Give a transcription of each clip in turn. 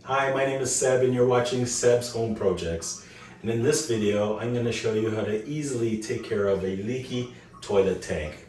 Hi, my name is Seb and you're watching Seb's Home Projects. And in this video, I'm going to show you how to easily take care of a leaky toilet tank.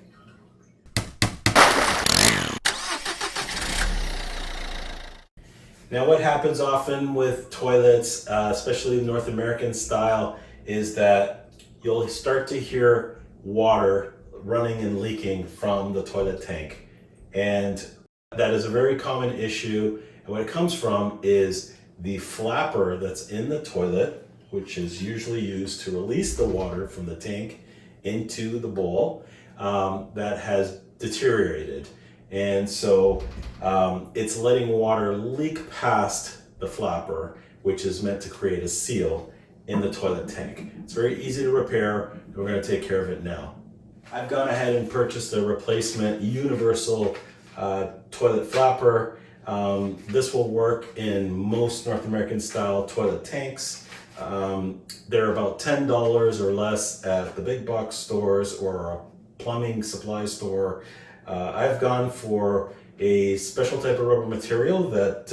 Now what happens often with toilets, especially North American style, is that you'll start to hear water running and leaking from the toilet tank. And that is a very common issue. And what it comes from is the flapper that's in the toilet, which is usually used to release the water from the tank into the bowl, that has deteriorated. And so it's letting water leak past the flapper, which is meant to create a seal in the toilet tank. It's very easy to repair, and we're going to take care of it now. I've gone ahead and purchased a replacement universal toilet flapper. This will work in most North American style toilet tanks. They're about $10 or less at the big box stores or a plumbing supply store. I've gone for a special type of rubber material that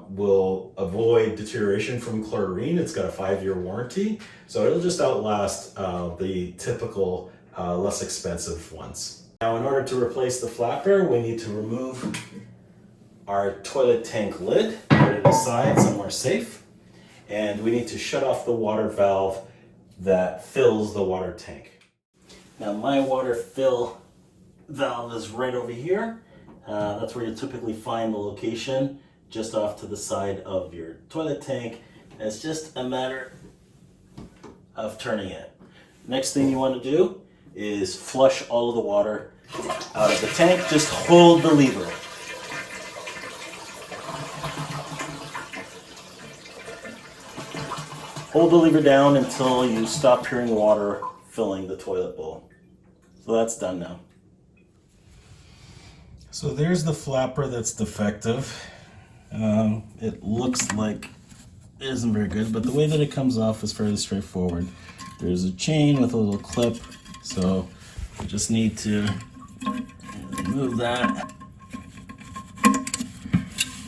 will avoid deterioration from chlorine. It's got a 5-year warranty, so it'll just outlast the typical less expensive ones. Now, in order to replace the flapper, we need to remove our toilet tank lid, put it aside somewhere safe, and we need to shut off the water valve that fills the water tank. Now, my water fill valve is right over here. That's where you typically find the location, just off to the side of your toilet tank. And it's just a matter of turning it. Next thing you want to do is flush all of the water out of the tank. Just hold the lever. Hold the lever down until you stop hearing water filling the toilet bowl. So that's done now. So there's the flapper that's defective. It looks like it isn't very good, but the way that it comes off is fairly straightforward. There's a chain with a little clip, so we just need to remove that.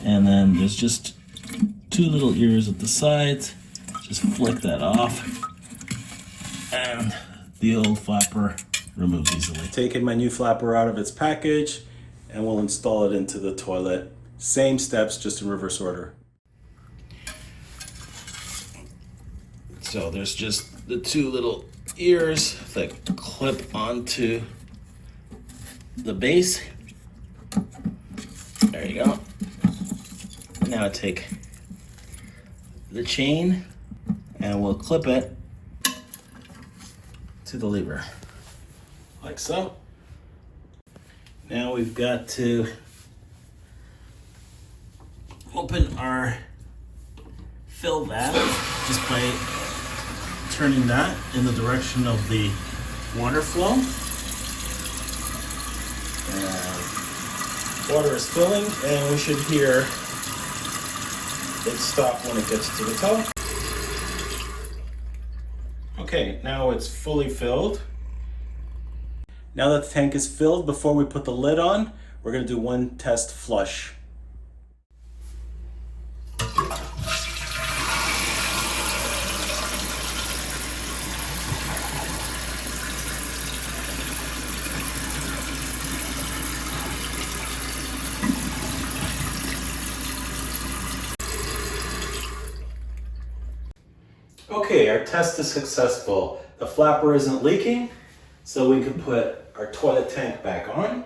And then there's just 2 little ears at the sides. Just flick that off, and the old flapper removes easily. Taking my new flapper out of its package, and we'll install it into the toilet. Same steps, just in reverse order. So there's just the 2 little ears that clip onto the base. There you go. Now I take the chain and we'll clip it to the lever, like so. Now we've got to open our fill valve just by turning that in the direction of the water flow. And water is filling, and we should hear it stop when it gets to the top. Okay, now it's fully filled. Now that the tank is filled, before we put the lid on, we're going to do one test flush. Okay, our test is successful. The flapper isn't leaking, so we can put our toilet tank back on.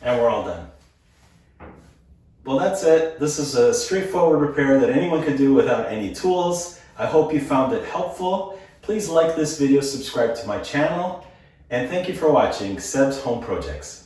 And we're all done. Well, that's it. This is a straightforward repair that anyone could do without any tools. I hope you found it helpful. Please like this video, subscribe to my channel, and thank you for watching Seb's Home Projects.